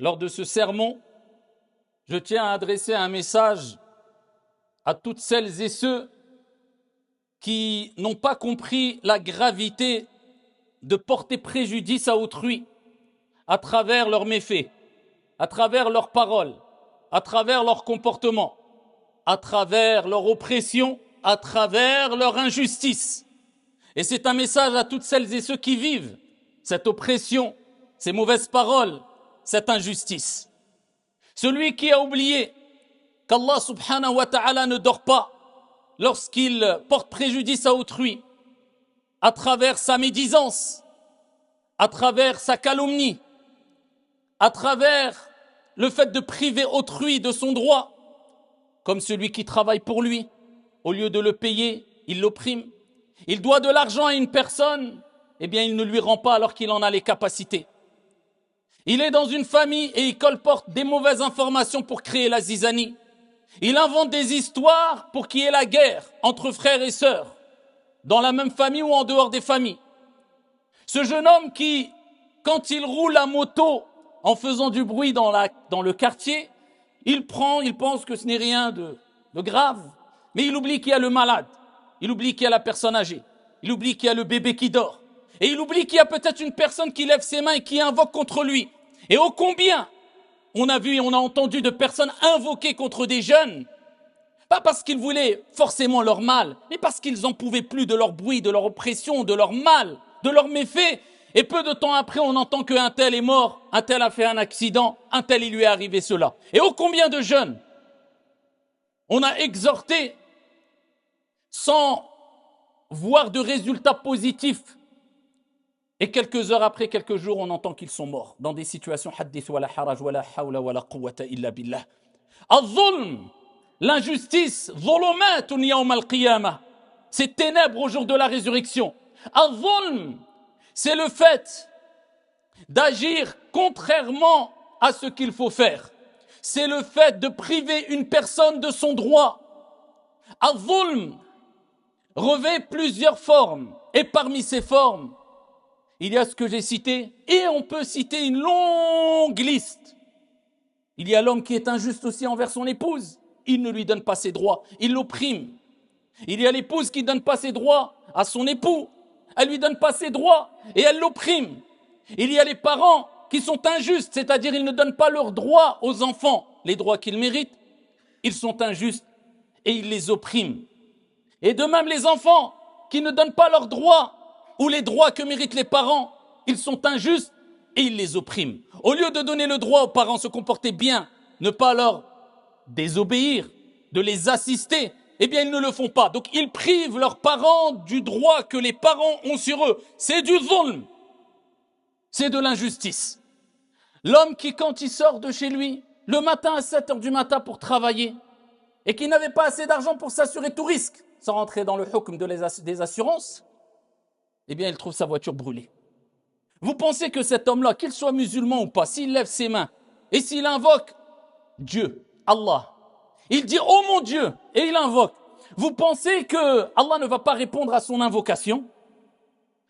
Lors de ce sermon, je tiens à adresser un message à toutes celles et ceux qui n'ont pas compris la gravité de porter préjudice à autrui à travers leurs méfaits, à travers leurs paroles, à travers leur comportement, à travers leur oppression, à travers leur injustice. Et c'est un message à toutes celles et ceux qui vivent cette oppression, ces mauvaises paroles, cette injustice. Celui qui a oublié qu'Allah subhanahu wa ta'ala ne dort pas lorsqu'il porte préjudice à autrui, à travers sa médisance, à travers sa calomnie, à travers le fait de priver autrui de son droit, comme celui qui travaille pour lui, au lieu de le payer, il l'opprime. Il doit de l'argent à une personne, eh bien il ne lui rend pas alors qu'il en a les capacités. Il est dans une famille et il colporte des mauvaises informations pour créer la zizanie. Il invente des histoires pour qu'il y ait la guerre entre frères et sœurs, dans la même famille ou en dehors des familles. Ce jeune homme qui, quand il roule à moto en faisant du bruit dans le quartier, il pense que ce n'est rien de grave, mais il oublie qu'il y a le malade, il oublie qu'il y a la personne âgée, il oublie qu'il y a le bébé qui dort, et il oublie qu'il y a peut-être une personne qui lève ses mains et qui invoque contre lui. Et ô combien on a vu et on a entendu de personnes invoquer contre des jeunes, pas parce qu'ils voulaient forcément leur mal, mais parce qu'ils n'en pouvaient plus de leur bruit, de leur oppression, de leur mal, de leurs méfaits. Et peu de temps après, on entend qu'un tel est mort, un tel a fait un accident, un tel il lui est arrivé cela. Et ô combien de jeunes on a exhorté sans voir de résultats positifs. Et quelques heures après, quelques jours, on entend qu'ils sont morts dans des situations hadith wala haraj wala hawla wala quwwata illa billah. Al-zulm, l'injustice, zulumatun yawm al-qiyamah, c'est ténèbres au jour de la résurrection. Al-zulm, c'est le fait d'agir contrairement à ce qu'il faut faire. C'est le fait de priver une personne de son droit. Al-zulm revêt plusieurs formes. Et parmi ces formes, il y a ce que j'ai cité, et on peut citer une longue liste. Il y a l'homme qui est injuste aussi envers son épouse. Il ne lui donne pas ses droits, il l'opprime. Il y a l'épouse qui ne donne pas ses droits à son époux. Elle ne lui donne pas ses droits et elle l'opprime. Il y a les parents qui sont injustes, c'est-à-dire ils ne donnent pas leurs droits aux enfants, les droits qu'ils méritent. Ils sont injustes et ils les oppriment. Et de même les enfants qui ne donnent pas leurs droits ou les droits que méritent les parents, ils sont injustes et ils les oppriment. Au lieu de donner le droit aux parents, se comporter bien, ne pas leur désobéir, de les assister, eh bien ils ne le font pas. Donc ils privent leurs parents du droit que les parents ont sur eux. C'est du zulm, c'est de l'injustice. L'homme qui, quand il sort de chez lui, le matin à 7 heures du matin pour travailler, et qui n'avait pas assez d'argent pour s'assurer tout risque, sans rentrer dans le hukm des assurances, eh bien il trouve sa voiture brûlée. Vous pensez que cet homme-là, qu'il soit musulman ou pas, s'il lève ses mains et s'il invoque Dieu, Allah, il dit « Oh mon Dieu » et il invoque. Vous pensez que Allah ne va pas répondre à son invocation?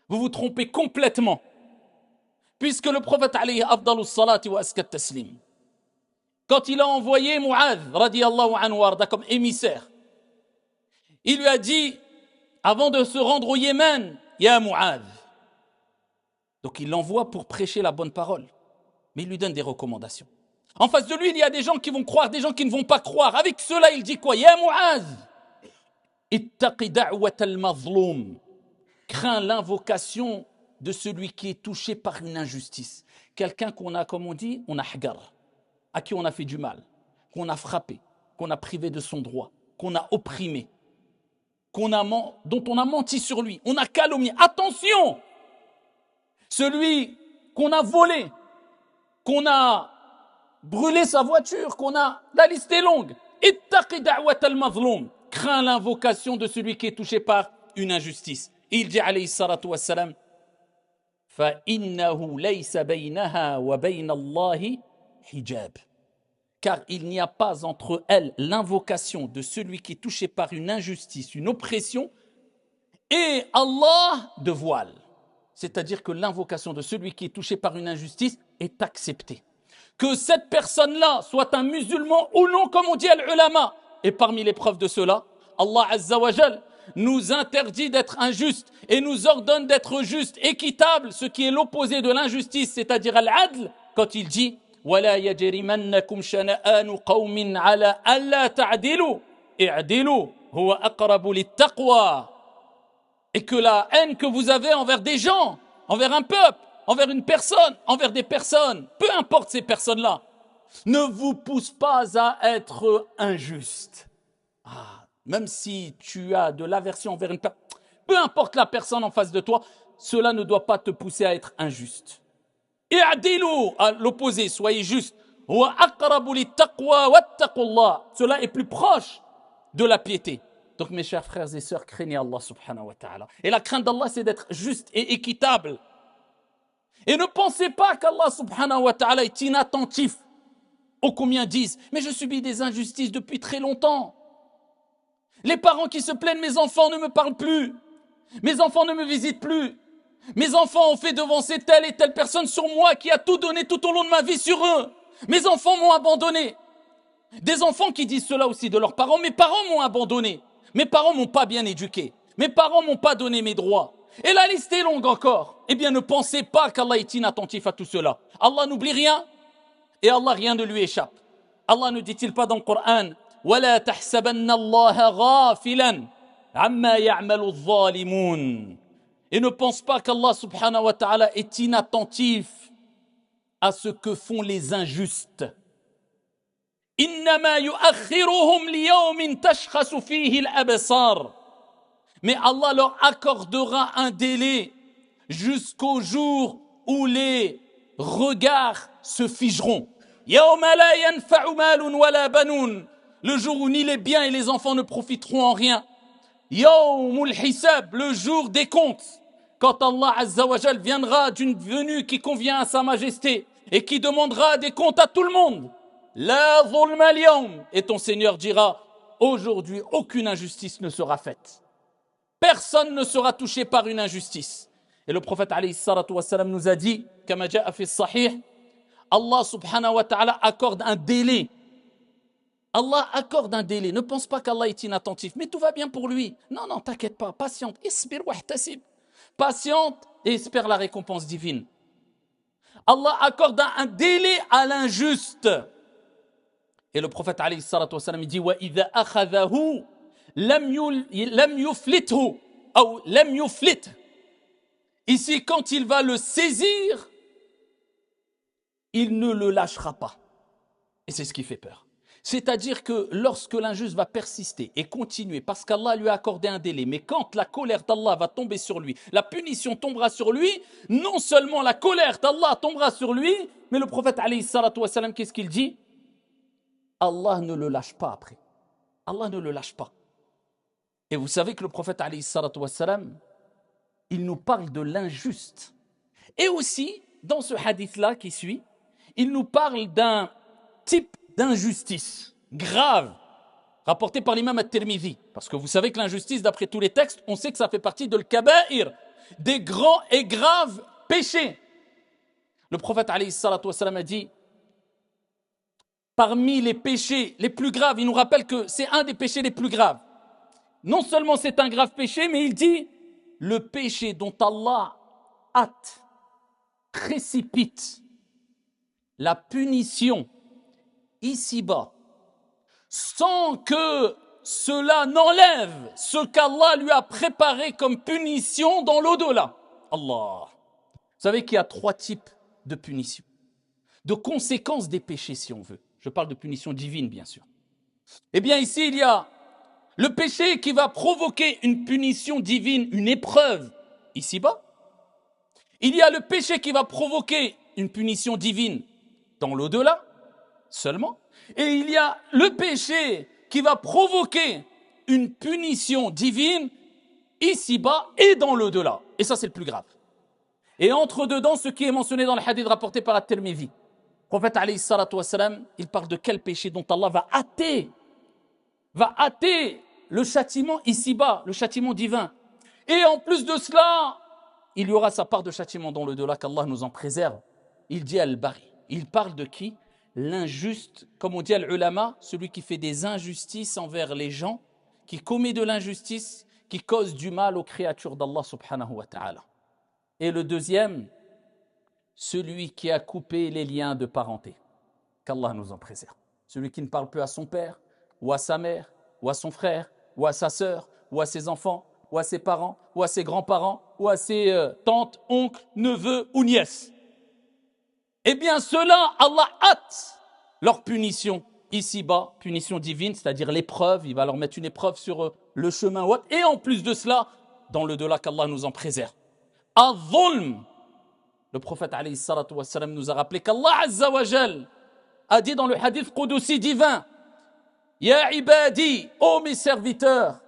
Vous vous trompez complètement. Puisque le prophète alayhi afdalus salati wa askat taslim, quand il a envoyé Mu'adh radiyallahu anhu warda comme émissaire, il lui a dit, avant de se rendre au Yémen, Ya Mu'adh. Donc il l'envoie pour prêcher la bonne parole, mais il lui donne des recommandations. En face de lui, il y a des gens qui vont croire, des gens qui ne vont pas croire. Avec cela, il dit quoi? Ya Mu'adh, ittaqi da'wat al-mazloum. Crains l'invocation de celui qui est touché par une injustice. Quelqu'un qu'on a, comme on dit, on a hagar, à qui on a fait du mal, qu'on a frappé, qu'on a privé de son droit, qu'on a opprimé, dont on a menti sur lui, on a calomnié. Attention! Celui qu'on a volé, qu'on a brûlé sa voiture, la liste est longue. Ittaqi da'wat al-mazloum. Crains l'invocation de celui qui est touché par une injustice. Il dit alayhi salatu wassalam, فَإِنَّهُ لَيْسَ بَيْنَهَا وَبَيْنَ اللَّهِ حِجَابٌ. Car il n'y a pas entre elles l'invocation de celui qui est touché par une injustice, une oppression, et Allah de voile. C'est-à-dire que l'invocation de celui qui est touché par une injustice est acceptée. que cette personne-là soit un musulman ou non, comme on dit à l'ulama. Et parmi les preuves de cela, Allah Azza wa Jal nous interdit d'être injuste et nous ordonne d'être juste, équitable, ce qui est l'opposé de l'injustice, c'est-à-dire al-adl, quand il dit وَلَا يَجْرِمَنَّكُمْ شَنَآنُ قَوْمٍ عَلَى أَلَّا تَعْدِلُوا اعْدِلُوا هُوَ أَقْرَبُ لِلتَّقْوَى. Et que la haine que vous avez envers des gens, envers un peuple, envers une personne, envers des personnes, peu importe ces personnes-là, ne vous pousse pas à être injuste. Même si tu as de l'aversion envers une personne, peu importe la personne en face de toi, cela ne doit pas te pousser à être injuste. I'dilu, à l'opposé, soyez juste. Cela est plus proche de la piété. Donc mes chers frères et sœurs, craignez Allah subhanahu wa ta'ala. Et la crainte d'Allah, c'est d'être juste et équitable. Et ne pensez pas qu'Allah subhanahu wa ta'ala est inattentif. Ô combien disent, mais je subis des injustices depuis très longtemps. Les parents qui se plaignent, mes enfants ne me parlent plus. Mes enfants ne me visitent plus. Mes enfants ont fait devancer telle et telle personne sur moi qui a tout donné tout au long de ma vie sur eux. Mes enfants m'ont abandonné. Des enfants qui disent cela aussi de leurs parents. Mes parents m'ont abandonné. Mes parents m'ont pas bien éduqué. Mes parents m'ont pas donné mes droits. Et la liste est longue encore. Eh bien, ne pensez pas qu'Allah est inattentif à tout cela. Allah n'oublie rien et Allah, rien ne lui échappe. Allah ne dit-il pas dans le Coran وَلَا تَحْسَبَنَّ اللَّهَ غَافِلًا عَمَّا يَعْمَلُ الظَّالِمُونَ. Et ne pense pas qu'Allah subhanahu wa ta'ala est inattentif à ce que font les injustes. إِنَّمَا يُؤَخِّرُهُمْ لِيَوْمٍ تَشْخَصُ فِيهِ الْأَبْصَارُ. Mais Allah leur accordera un délai jusqu'au jour où les regards se figeront. يَوْمَ لَا يَنْفَعُ مَالٌ وَلَا بَنُونَ. Le jour où ni les biens et les enfants ne profiteront en rien. Yawmul Hisab, le jour des comptes. Quand Allah Azza wa Jal viendra d'une venue qui convient à sa majesté et qui demandera des comptes à tout le monde. La zulma al-yawm. Et ton Seigneur dira, aujourd'hui, aucune injustice ne sera faite. Personne ne sera touché par une injustice. Et le prophète alayhi salatu wa salam nous a dit, kama ja'a fi sahih, Allah subhanahu wa ta'ala accorde un délai. Allah accorde un délai. Ne pense pas qu'Allah est inattentif. Mais tout va bien pour lui. Non, non, t'inquiète pas. Patiente. Isbir wahtasib. Patiente et espère la récompense divine. Allah accorde un délai à l'injuste. Et le prophète alayhi salatu wa salam dit وَإِذَا أَخَذَهُ لَمْ يُفْلِتْهُ أو لَمْ يُفْلِتْهُ. Ici, quand il va le saisir, il ne le lâchera pas. Et c'est ce qui fait peur. C'est-à-dire que lorsque l'injuste va persister et continuer, parce qu'Allah lui a accordé un délai, mais quand la colère d'Allah va tomber sur lui, la punition tombera sur lui, non seulement la colère d'Allah tombera sur lui, mais le prophète alayhi salatu wa salam, qu'est-ce qu'il dit? Allah ne le lâche pas après. Allah ne le lâche pas. Et vous savez que le prophète alayhi salatu wa salam, il nous parle de l'injuste. Et aussi, dans ce hadith-là qui suit, il nous parle d'un type d'injustice grave, rapporté par l'imam At-Tirmidhi. Parce que vous savez que l'injustice, d'après tous les textes, on sait que ça fait partie de l'kaba'ir, des grands et graves péchés. Le prophète alayhi salatu wa salam a dit, parmi les péchés les plus graves, il nous rappelle que c'est un des péchés les plus graves. Non seulement c'est un grave péché, mais il dit, le péché dont Allah hâte, précipite la punition ici-bas, sans que cela n'enlève ce qu'Allah lui a préparé comme punition dans l'au-delà. Allah. Vous savez qu'il y a 3 types de punitions, de conséquences des péchés si on veut. Je parle de punition divine bien sûr. Eh bien ici il y a le péché qui va provoquer une punition divine, une épreuve ici-bas. Il y a le péché qui va provoquer une punition divine dans l'au-delà seulement. Et il y a le péché qui va provoquer une punition divine ici-bas et dans l'au-delà. Et ça, c'est le plus grave. Et entre dedans, ce qui est mentionné dans le hadith rapporté par At-Tirmidhi, le prophète alayhi salatu wa salam, il parle de quel péché dont Allah va hâter le châtiment ici-bas, le châtiment divin. Et en plus de cela, il y aura sa part de châtiment dans l'au-delà, qu'Allah nous en préserve. Il dit Al-Bari. Il parle de qui? l'injuste, comme on dit à l'ulama, celui qui fait des injustices envers les gens, qui commet de l'injustice, qui cause du mal aux créatures d'Allah subhanahu wa ta'ala. Et le deuxième, celui qui a coupé les liens de parenté. Qu'Allah nous en préserve. Celui qui ne parle plus à son père, ou à sa mère, ou à son frère, ou à sa sœur, ou à ses enfants, ou à ses parents, ou à ses grands-parents, ou à ses tantes, oncles, neveux ou nièces. Eh bien, ceux-là, Allah hâte leur punition ici-bas, punition divine, c'est-à-dire l'épreuve. Il va leur mettre une épreuve sur le chemin. Et en plus de cela, dans le delà, qu'Allah nous en préserve. Al-Zulm. Le prophète alayhi salatu wassalam nous a rappelé qu'Allah azza wa jal a dit dans le hadith Qudusi divin, Ya ibadi, ô mes serviteurs,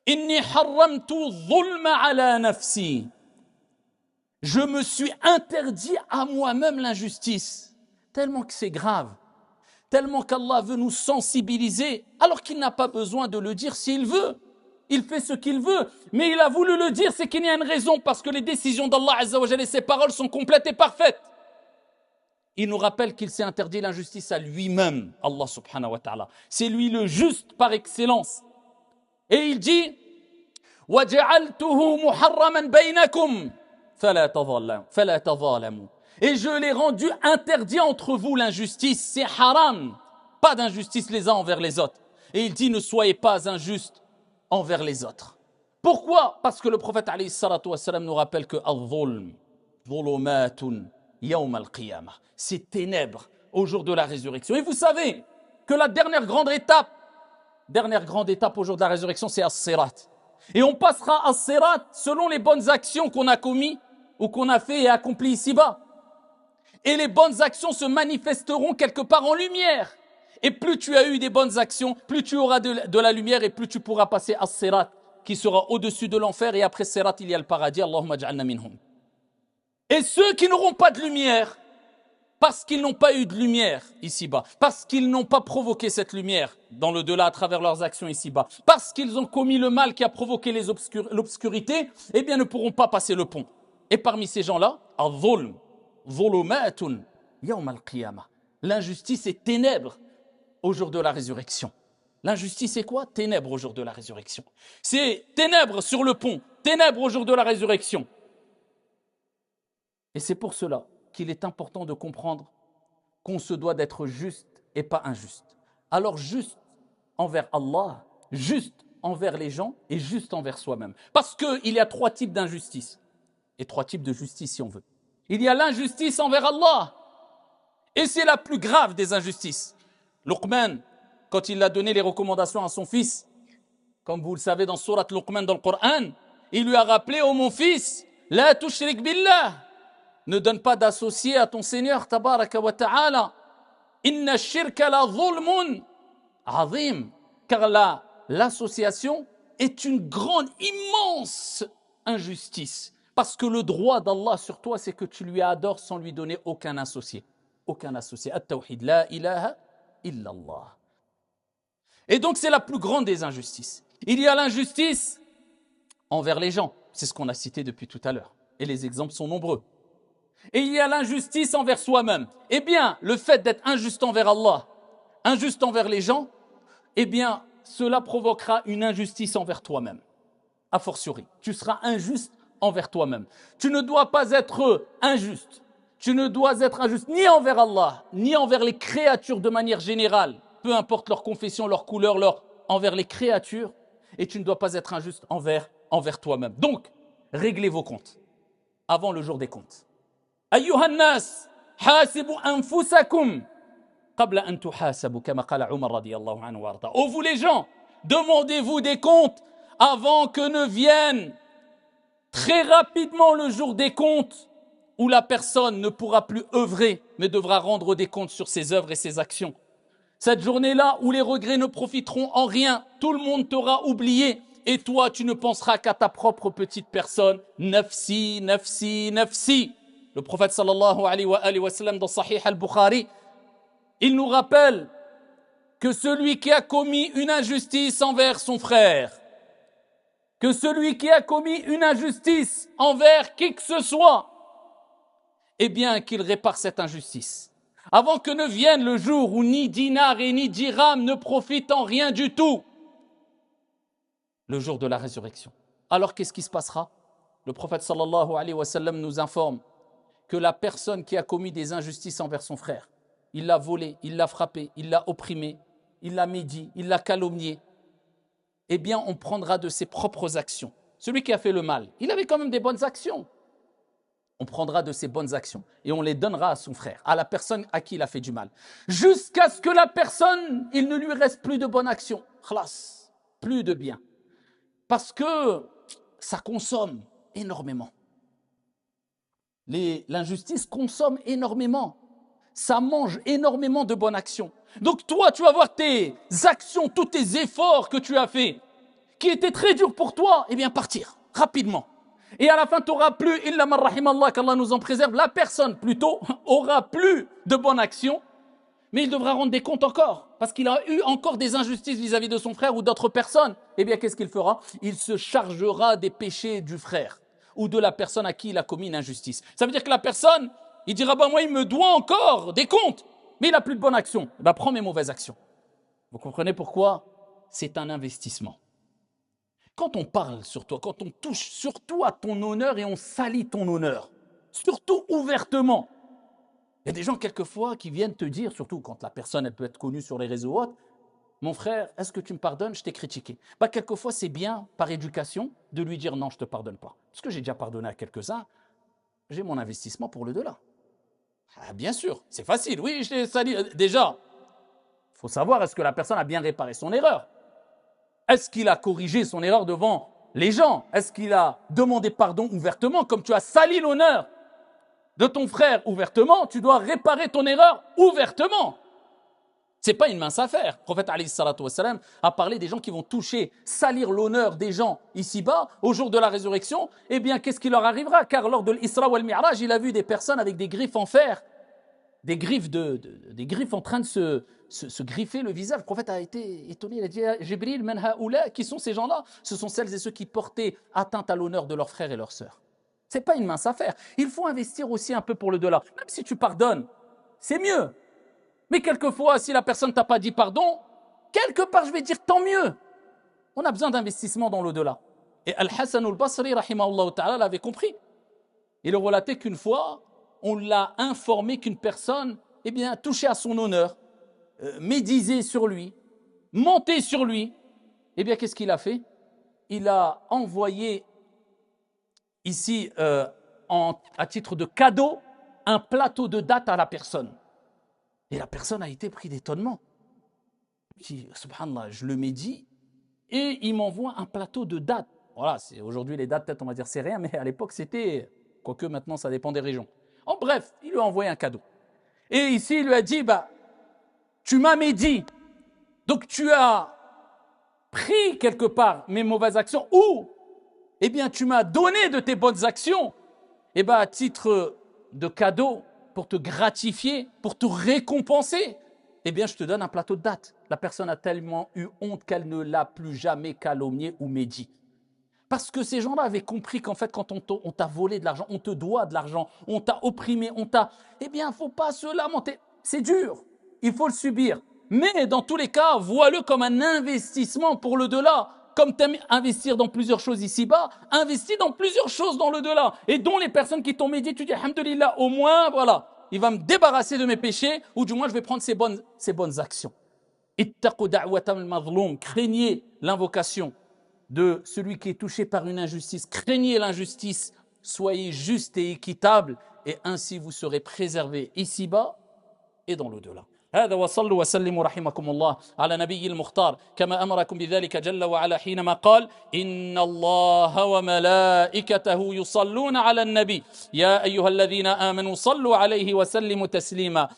inni harramtu zulma ala nafsi. Je me suis interdit à moi-même l'injustice. Tellement que c'est grave. Tellement qu'Allah veut nous sensibiliser, alors qu'il n'a pas besoin de le dire s'il veut. Il fait ce qu'il veut. Mais il a voulu le dire, c'est qu'il y a une raison, parce que les décisions d'Allah azza wa jalla et ses paroles sont complètes et parfaites. Il nous rappelle qu'il s'est interdit l'injustice à lui-même, Allah subhanahu wa ta'ala. C'est lui le juste par excellence. Et il dit وَجَعَلْتُهُ مُحَرَّمًا بَيْنَكُمْ فَلَا تَظَالَمُوا. Et je l'ai rendu interdit entre vous l'injustice. C'est haram. Pas d'injustice les uns envers les autres. Et il dit ne soyez pas injustes envers les autres. Pourquoi? Parce que le prophète alayhi salatu wassalam nous rappelle que al-zulm, zulumatun yawm al-qiyamah. C'est ténèbres au jour de la résurrection. Et vous savez que la dernière grande étape au jour de la résurrection, c'est as-sirat. Et on passera as-sirat selon les bonnes actions qu'on a commises ou qu'on a fait et accompli ici-bas. Et les bonnes actions se manifesteront quelque part en lumière. Et plus tu as eu des bonnes actions, plus tu auras de la lumière et plus tu pourras passer as-sirat qui sera au-dessus de l'enfer. Et après sirat, il y a le paradis. Allahumma ja'alna minhum. Et ceux qui n'auront pas de lumière, parce qu'ils n'ont pas eu de lumière ici-bas, parce qu'ils n'ont pas provoqué cette lumière dans le delà à travers leurs actions ici-bas, parce qu'ils ont commis le mal qui a provoqué l'obscurité, eh bien ne pourront pas passer le pont. Et parmi ces gens-là, al-zulm, zulumatun yawm al-qiyamah. L'injustice est ténèbres au jour de la résurrection. L'injustice est quoi? Ténèbres au jour de la résurrection. C'est ténèbres sur le pont, ténèbres au jour de la résurrection. Et c'est pour cela qu'il est important de comprendre qu'on se doit d'être juste et pas injuste. Alors juste envers Allah, juste envers les gens et juste envers soi-même. Parce qu'il y a 3 types d'injustice et 3 types de justice si on veut. Il y a l'injustice envers Allah et c'est la plus grave des injustices. Luqman, quand il a donné les recommandations à son fils, comme vous le savez dans Surat Luqman dans le Coran, il lui a rappelé, ô mon fils, la tushrik billah. Ne donne pas d'associé à ton Seigneur, tabaraka wa ta'ala. Inna shirka la zulmun azim. Car l'association est une grande, immense injustice. Parce que le droit d'Allah sur toi, c'est que tu lui adores sans lui donner aucun associé. Aucun associé. At-tawhid, la ilaha illallah. Et donc, c'est la plus grande des injustices. Il y a l'injustice envers les gens. C'est ce qu'on a cité depuis tout à l'heure. Et les exemples sont nombreux. Et il y a l'injustice envers soi-même. Eh bien, le fait d'être injuste envers Allah, injuste envers les gens, eh bien, cela provoquera une injustice envers toi-même. A fortiori, tu seras injuste envers toi-même. Tu ne dois pas être injuste. Tu ne dois être injuste ni envers Allah, ni envers les créatures de manière générale, peu importe leur confession, leur couleur, envers les créatures. Et tu ne dois pas être injuste envers toi-même. Donc, réglez vos comptes avant le jour des comptes. أيها الناس حاسبوا أنفسكم قبل أن تحاسبوا كما قال عمر رضي الله عنه وارضاه. Ô vous les gens, demandez-vous des comptes avant que ne vienne très rapidement le jour des comptes où la personne ne pourra plus œuvrer mais devra rendre des comptes sur ses œuvres et ses actions. Cette journée-là où les regrets ne profiteront en rien, tout le monde t'aura oublié et toi tu ne penseras qu'à ta propre petite personne. Nafsi, nafsi, nafsi. Le prophète sallallahu alayhi wa sallam dans Sahih al-Bukhari, il nous rappelle que celui qui a commis une injustice envers son frère, que celui qui a commis une injustice envers qui que ce soit, eh bien qu'il répare cette injustice. Avant que ne vienne le jour où ni dinar et ni dirham ne profitent en rien du tout. Le jour de la résurrection. Alors qu'est-ce qui se passera? Le prophète sallallahu alayhi wa sallam nous informe que la personne qui a commis des injustices envers son frère, il l'a volé, il l'a frappé, il l'a opprimé, il l'a médit, il l'a calomnié, eh bien on prendra de ses propres actions. Celui qui a fait le mal, il avait quand même des bonnes actions. On prendra de ses bonnes actions et on les donnera à son frère, à la personne à qui il a fait du mal. Jusqu'à ce que la personne, il ne lui reste plus de bonnes actions. Khlas, plus de bien. Parce que ça consomme énormément. L'injustice consomme énormément. Ça mange énormément de bonnes actions. Donc toi, tu vas voir tes actions, tous tes efforts que tu as faits, qui étaient très durs pour toi, eh bien partir rapidement. Et à la fin, tu n'auras plus, illa man rahimallah, qu'Allah nous en préserve, la personne plutôt aura plus de bonnes actions, mais il devra rendre des comptes encore, parce qu'il a eu encore des injustices vis-à-vis de son frère ou d'autres personnes. Eh bien, qu'est-ce qu'il fera? Il se chargera des péchés du frère ou de la personne à qui il a commis une injustice. Ça veut dire que la personne, il dira, bah moi, il me doit encore des comptes, mais il n'a plus de bonnes actions. Bah, prends mes mauvaises actions. Vous comprenez pourquoi? C'est un investissement. Quand on parle sur toi, quand on touche surtout à ton honneur et on salit ton honneur, surtout ouvertement, il y a des gens quelquefois qui viennent te dire, surtout quand la personne elle peut être connue sur les réseaux autres, mon frère, est-ce que tu me pardonnes? Je t'ai critiqué. Bah, quelquefois, c'est bien, par éducation, de lui dire non, je ne te pardonne pas. Parce que j'ai déjà pardonné à quelques-uns, j'ai mon investissement pour le delà. Ah, bien sûr, c'est facile. Oui, je t'ai sali. Déjà, il faut savoir, est-ce que la personne a bien réparé son erreur? Est-ce qu'il a corrigé son erreur devant les gens? Est-ce qu'il a demandé pardon ouvertement? Comme tu as sali l'honneur de ton frère ouvertement, tu dois réparer ton erreur ouvertement. Ce n'est pas une mince affaire. Le prophète alayhi salatu wassalam a parlé des gens qui vont toucher, salir l'honneur des gens ici-bas, au jour de la résurrection. Eh bien, qu'est-ce qui leur arrivera? Car lors de l'Isra wal Mi'raj, il a vu des personnes avec des griffes en fer, des griffes en train de se griffer le visage. Le prophète a été étonné, il a dit « Jibril, man haoula » qui sont ces gens-là? Ce sont celles et ceux qui portaient atteinte à l'honneur de leurs frères et leurs sœurs. Ce n'est pas une mince affaire. Il faut investir aussi un peu pour le delà. Même si tu pardonnes, c'est mieux. Mais quelquefois, si la personne ne t'a pas dit pardon, quelque part, je vais dire tant mieux. On a besoin d'investissement dans l'au-delà. Et Al-Hassan al-Basri, rahimahullah ta'ala, l'avait compris. Il relatait qu'une fois, on l'a informé qu'une personne, eh bien, touchait à son honneur, médisait sur lui, mentait sur lui. Eh bien, qu'est-ce qu'il a fait? Il a envoyé ici, à titre de cadeau, un plateau de dattes à la personne. Et la personne a été prise d'étonnement. Il dit, subhanallah, je le médis, et il m'envoie un plateau de dattes. Voilà, aujourd'hui les dattes, peut-être on va dire c'est rien, mais à l'époque c'était, quoique maintenant ça dépend des régions. En bref, il lui a envoyé un cadeau. Et ici, il lui a dit, bah, tu m'as médit, donc tu as pris quelque part mes mauvaises actions, ou, eh bien, tu m'as donné de tes bonnes actions, et bien, à titre de cadeau, pour te gratifier, pour te récompenser, eh bien, je te donne un plateau de dattes. La personne a tellement eu honte qu'elle ne l'a plus jamais calomnié ou médit. Parce que ces gens-là avaient compris qu'en fait, quand on t'a volé de l'argent, on te doit de l'argent, on t'a opprimé, eh bien, il ne faut pas se lamenter. C'est dur, il faut le subir. Mais dans tous les cas, vois-le comme un investissement pour le delà. Comme tu aimes investir dans plusieurs choses ici-bas, investis dans plusieurs choses dans le delà. Et dont les personnes qui t'ont médit, tu dis, alhamdoulilah, au moins, voilà, il va me débarrasser de mes péchés, ou du moins je vais prendre ces bonnes actions. Ittaqu da'watal mazloum, craignez l'invocation de celui qui est touché par une injustice. Craignez l'injustice, soyez juste et équitable, et ainsi vous serez préservés ici-bas et dans l'au-delà. هذا وصلوا وسلموا رحمكم الله على نبي المختار كما أمركم بذلك جل وعلا حينما قال إن الله وملائكته يصلون على النبي يا أيها الذين آمنوا صلوا عليه وسلموا تسليما